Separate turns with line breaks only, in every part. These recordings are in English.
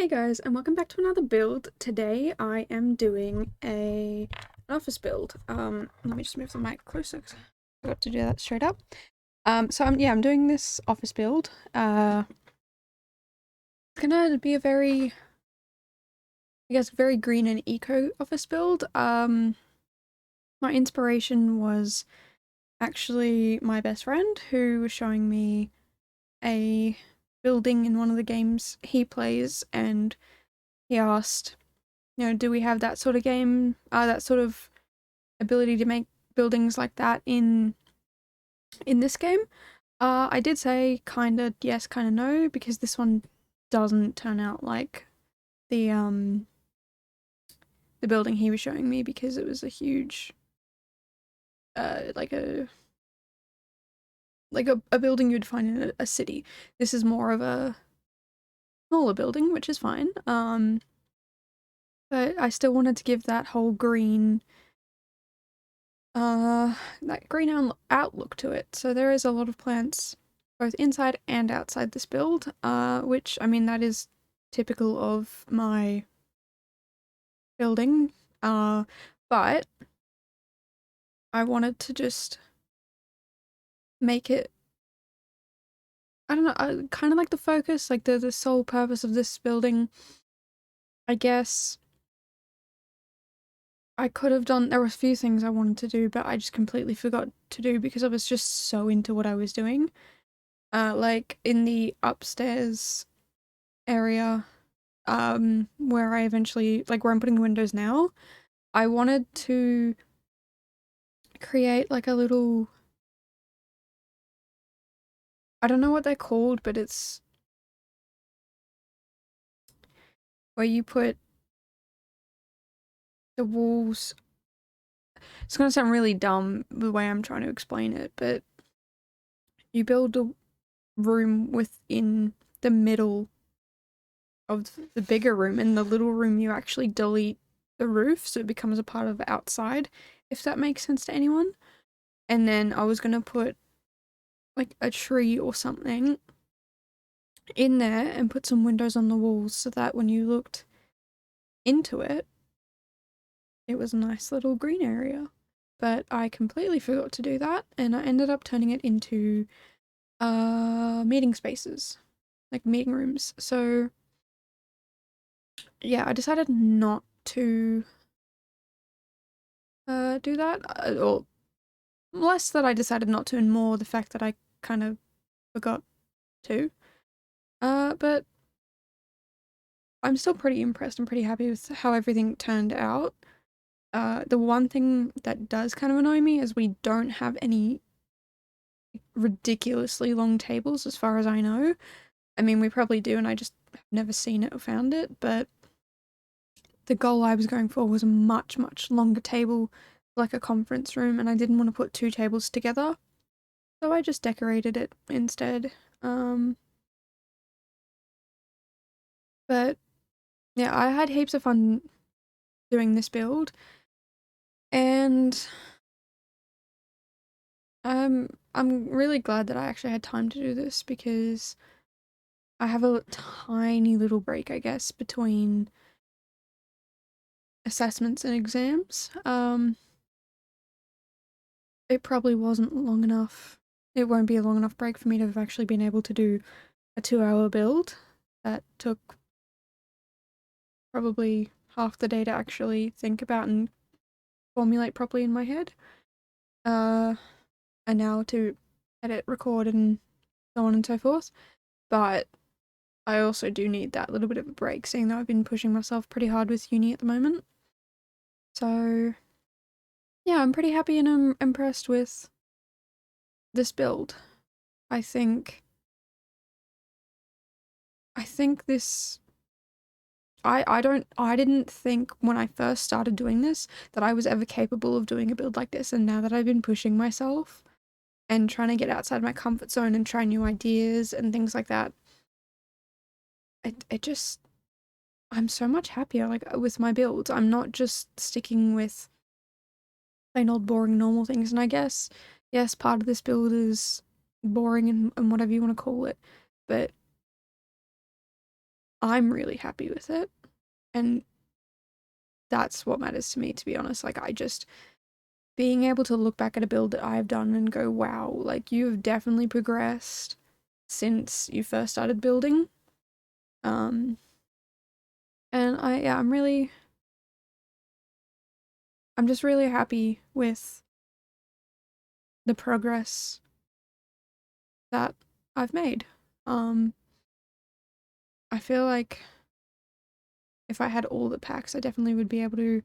Hey guys, and welcome back to another build. Today I am doing an office build. Let me just move the mic closer 'cause I forgot to do that straight up. I'm doing this office build. It's gonna be a very, very green and eco office build. My inspiration was actually my best friend who was showing me a building in one of the games he plays, and he asked, do we have that sort of game, that sort of ability to make buildings like that in this game? I did say kinda yes, kinda no, because this one doesn't turn out like the building he was showing me, because it was a huge like a building you'd find in a city. This is more of a smaller building, which is fine. But I still wanted to give that whole green outlook to it. So there is a lot of plants both inside and outside this build, which, I mean, that is typical of my building, but I wanted to just make it, I don't know, kind of like the focus, like the sole purpose of this building. I guess I could have done, there were a few things I wanted to do, but I just completely forgot to do because I was just so into what I was doing. Like in the upstairs area, where I eventually, like where I'm putting the windows now, I wanted to create like a little, I don't know what they're called, but it's where you put the walls. It's gonna sound really dumb the way I'm trying to explain it, but you build a room within the middle of the bigger room, and the little room you actually delete the roof so it becomes a part of the outside, if that makes sense to anyone. And then I was gonna put like a tree or something in there and put some windows on the walls so that when you looked into it, it was a nice little green area. But I completely forgot to do that, and I ended up turning it into meeting spaces, like meeting rooms. So yeah, I decided not to do that, or less that I decided not to, and more the fact that I kind of forgot to. But I'm still pretty impressed and pretty happy with how everything turned out. The one thing that does kind of annoy me is we don't have any ridiculously long tables as far as I know. I mean, we probably do, and I just have never seen it or found it, but the goal I was going for was a much, much longer table, like a conference room, and I didn't want to put two tables together, so I just decorated it instead. But yeah, I had heaps of fun doing this build, and I'm really glad that I actually had time to do this, because I have a tiny little break, I guess, between assessments and exams. It probably wasn't long enough. It won't be a long enough break for me to have actually been able to do a 2-hour build that took probably half the day to actually think about and formulate properly in my head. An hour to edit, record, and so on and so forth. But I also do need that little bit of a break, seeing that I've been pushing myself pretty hard with uni at the moment. So yeah, I'm pretty happy and I'm impressed with this build. I think this, I didn't think when I first started doing this that I was ever capable of doing a build like this, and now that I've been pushing myself and trying to get outside my comfort zone and try new ideas and things like that, it just, I'm so much happier, like, with my builds. I'm not just sticking with plain old boring normal things, and I guess, yes, part of this build is boring and whatever you want to call it, but I'm really happy with it. And that's what matters to me, to be honest. Like, being able to look back at a build that I've done and go, wow, like, you've definitely progressed since you first started building. And I'm just really happy with the progress that I've made. I feel like if I had all the packs, I definitely would be able to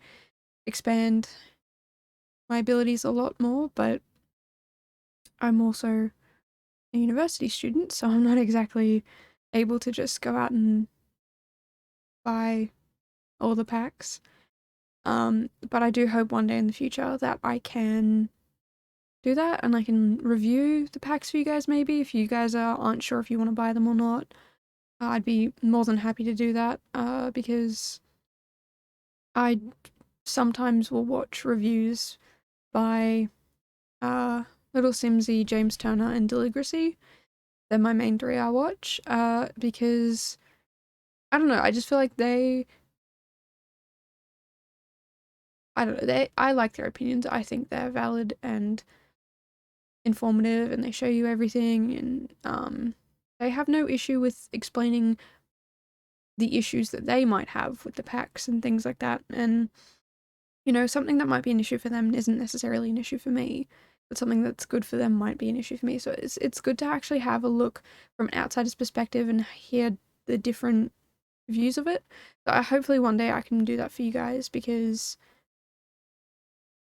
expand my abilities a lot more, but I'm also a university student, so I'm not exactly able to just go out and buy all the packs. But I do hope one day in the future that I can do that and I can review the packs for you guys maybe, if you guys aren't sure if you want to buy them or not. I'd be more than happy to do that, because I sometimes will watch reviews by Little Simsy, James Turner, and Deligracy. They're my main three I watch, because I don't know, I just feel like I don't know, I like their opinions. I think they're valid and informative, and they show you everything, and they have no issue with explaining the issues that they might have with the packs and things like that. And you know, something that might be an issue for them isn't necessarily an issue for me, but something that's good for them might be an issue for me. So it's good to actually have a look from an outsider's perspective and hear the different views of it. So hopefully one day I can do that for you guys, because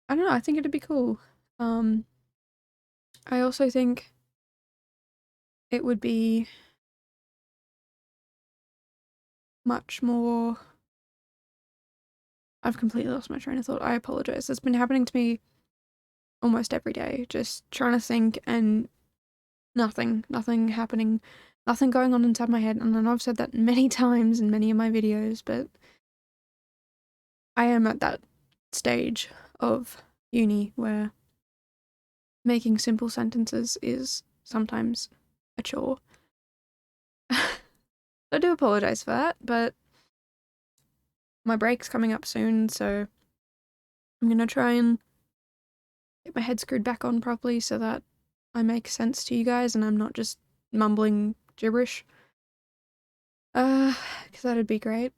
I don't know, I think it'd be cool. I also think it would be much more. I've completely lost my train of thought. I apologize. It's been happening to me almost every day, just trying to think and nothing happening, nothing going on inside my head. And I know I've said that many times in many of my videos, but I am at that stage of uni where making simple sentences is sometimes a chore. I do apologize for that, but my break's coming up soon, so I'm gonna try and get my head screwed back on properly so that I make sense to you guys and I'm not just mumbling gibberish. Because that'd be great.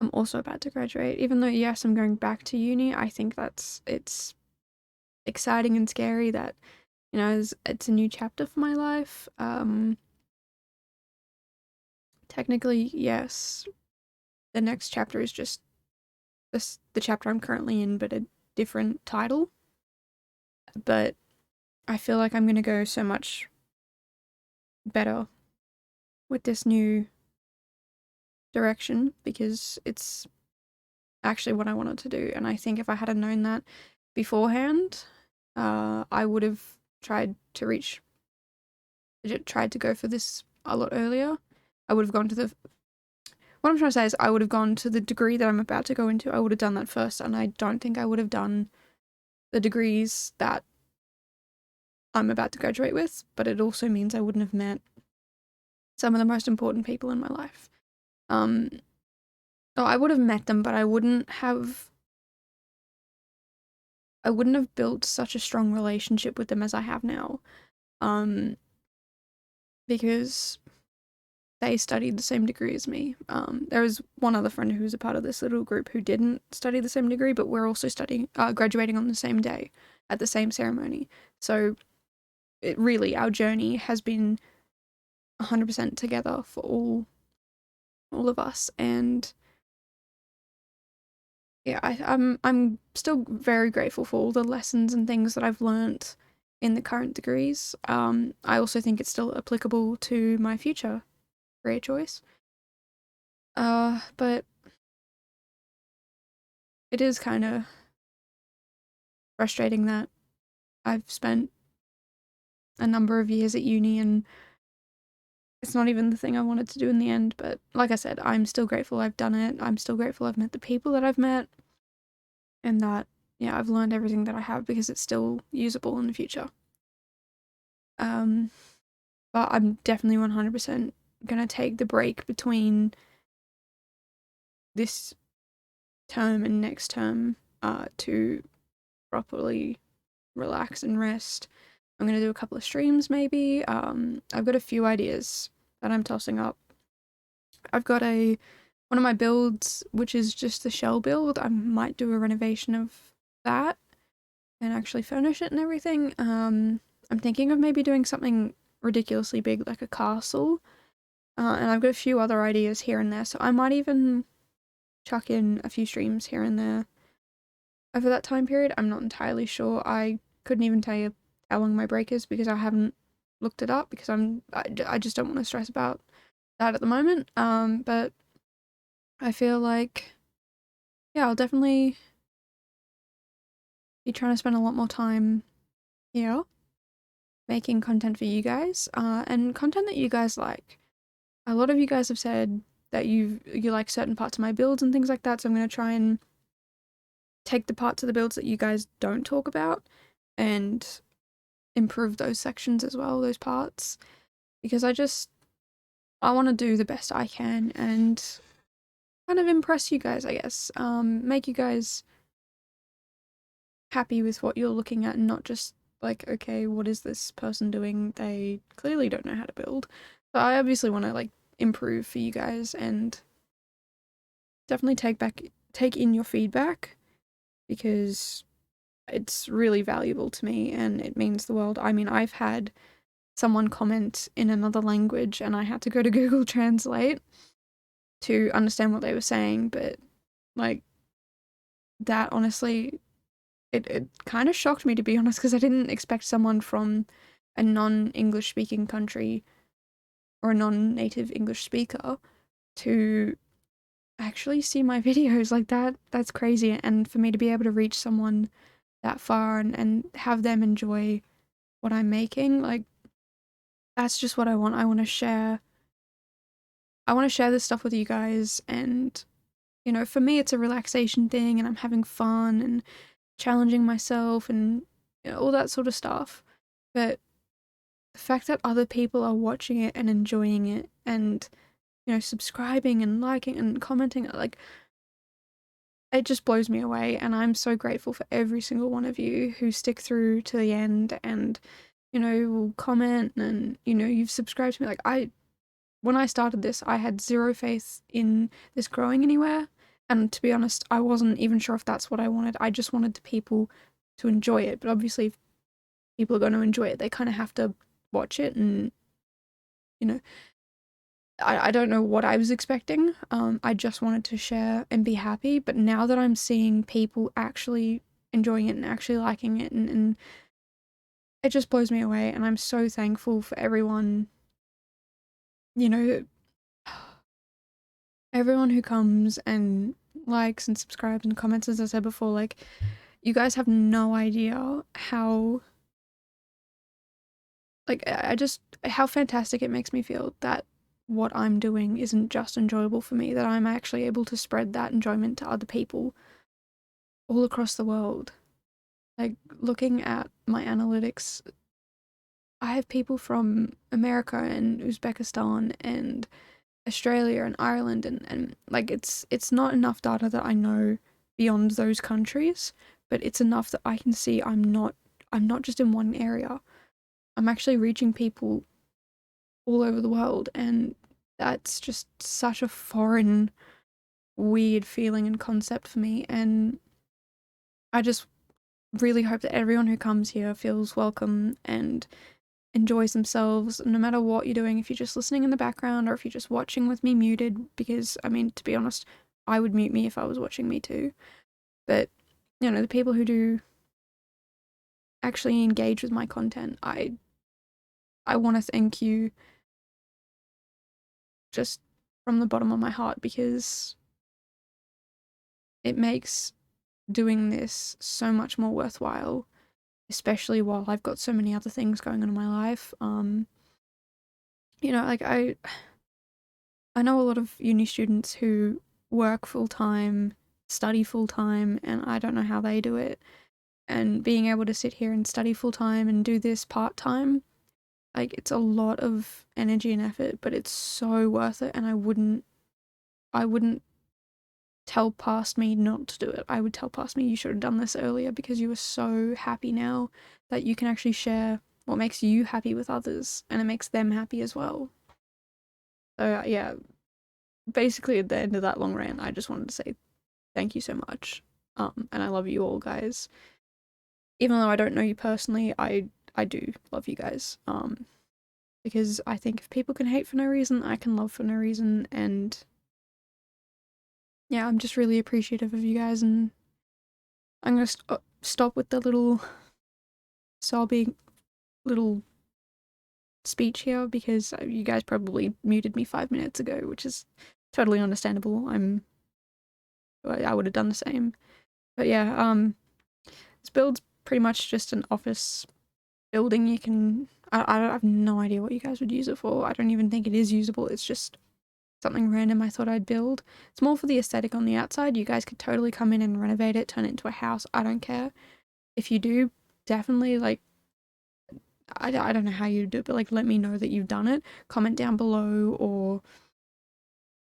I'm also about to graduate. Even though, yes, I'm going back to uni, I think it's exciting and scary that, you know, it's a new chapter for my life. Technically, yes, the next chapter is just the chapter I'm currently in, but a different title. But I feel like I'm gonna go so much better with this new direction because it's actually what I wanted to do. And I think if I had known that beforehand, I would have tried to go for this a lot earlier. I would have gone to what I'm trying to say is I would have gone to the degree that I'm about to go into. I would have done that first, and I don't think I would have done the degrees that I'm about to graduate with, but it also means I wouldn't have met some of the most important people in my life. I would have met them, but I wouldn't have built such a strong relationship with them as I have now. Because they studied the same degree as me. There was one other friend who was a part of this little group who didn't study the same degree, but we're also graduating on the same day at the same ceremony. So our journey has been 100% together for all of us. And yeah, I'm still very grateful for all the lessons and things that I've learnt in the current degrees. I also think it's still applicable to my future career choice. But it is kind of frustrating that I've spent a number of years at uni and it's not even the thing I wanted to do in the end. But like I said, I'm still grateful I've done it. I'm still grateful I've met the people that I've met and that, yeah, I've learned everything that I have because it's still usable in the future. But I'm definitely 100% gonna take the break between this term and next term to properly relax and rest. I'm gonna do a couple of streams maybe. I've got a few ideas that I'm tossing up. I've got one of my builds, which is just the shell build. I might do a renovation of that and actually furnish it and everything. I'm thinking of maybe doing something ridiculously big like a castle. And I've got a few other ideas here and there, so I might even chuck in a few streams here and there over that time period. I'm not entirely sure. I couldn't even tell you how long my break is because I haven't looked it up because I just don't want to stress about that at the moment. But I feel like, yeah, I'll definitely be trying to spend a lot more time here making content for you guys, and content that you guys like. A lot of you guys have said that you like certain parts of my builds and things like that, so I'm going to try and take the parts of the builds that you guys don't talk about and improve those sections as well, those parts, because I want to do the best I can and kind of impress you guys, I guess. Make you guys happy with what you're looking at and not just like, okay, what is this person doing? They clearly don't know how to build. So I obviously want to like improve for you guys and definitely take in your feedback because it's really valuable to me and it means the world. I mean, I've had someone comment in another language and I had to go to Google Translate to understand what they were saying, but like that honestly, it kind of shocked me, to be honest, because I didn't expect someone from a non-English speaking country or a non-native English speaker to actually see my videos like that. That's crazy. And for me to be able to reach someone that far and have them enjoy what I'm making, like that's just what I want. I want to share this stuff with you guys, and you know, for me it's a relaxation thing and I'm having fun and challenging myself and you know, all that sort of stuff. But the fact that other people are watching it and enjoying it and you know, subscribing and liking and commenting, like it just blows me away, and I'm so grateful for every single one of you who stick through to the end and you know, will comment and you know, you've subscribed to me. Like when I started this, I had zero faith in this growing anywhere, and to be honest, I wasn't even sure if that's what I wanted. I just wanted the people to enjoy it, but obviously if people are going to enjoy it, they kind of have to watch it, and you know, I don't know what I was expecting. I just wanted to share and be happy, but now that I'm seeing people actually enjoying it and actually liking it, and it just blows me away, and I'm so thankful for everyone, you know, everyone who comes and likes and subscribes and comments, as I said before. Like, you guys have no idea how, like, how fantastic it makes me feel that what I'm doing isn't just enjoyable for me, that I'm actually able to spread that enjoyment to other people all across the world. Like, looking at my analytics, I have people from America and Uzbekistan and Australia and Ireland, and like it's not enough data that I know beyond those countries, but it's enough that I can see I'm not just in one area. I'm actually reaching people all over the world, and that's just such a foreign, weird feeling and concept for me, and I just really hope that everyone who comes here feels welcome and enjoys themselves, no matter what you're doing. If you're just listening in the background or if you're just watching with me muted, because I mean, to be honest, I would mute me if I was watching me too. But you know, the people who do actually engage with my content, I want to thank you just from the bottom of my heart, because it makes doing this so much more worthwhile, especially while I've got so many other things going on in my life. You know, like I know a lot of uni students who work full time, study full time, and I don't know how they do it. And being able to sit here and study full time and do this part time, Like, it's a lot of energy and effort, but it's so worth it, and I wouldn't tell past me not to do it. I would tell past me you should have done this earlier because you are so happy now that you can actually share what makes you happy with others, and it makes them happy as well. So yeah, basically at the end of that long rant, I just wanted to say thank you so much. And I love you all, guys. Even though I don't know you personally, I do love you guys. Because I think if people can hate for no reason, I can love for no reason, and yeah, I'm just really appreciative of you guys, and I'm gonna stop with the little sobbing little speech here because you guys probably muted me 5 minutes ago, which is totally understandable. I would have done the same. But yeah, this build's pretty much just an office building. You can I have no idea what you guys would use it for. I don't even think it is usable. It's just something random I thought I'd build. It's more for the aesthetic on the outside. You guys could totally come in and renovate it, turn it into a house. I don't care. If you do, definitely, like, I don't know how you do it, but, like, let me know that you've done it. Comment down below, or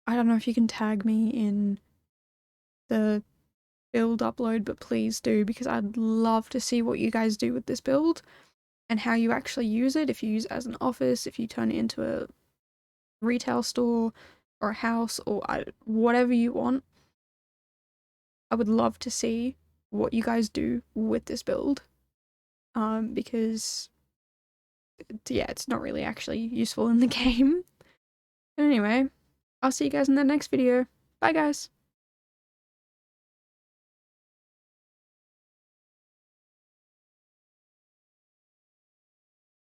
I don't know if you can tag me in the build upload, but please do, because I'd love to see what you guys do with this build and how you actually use it. If you use it as an office, if you turn it into a retail store or a house, or whatever you want. I would love to see what you guys do with this build. Because yeah, it's not really actually useful in the game. But anyway, I'll see you guys in the next video. Bye, guys.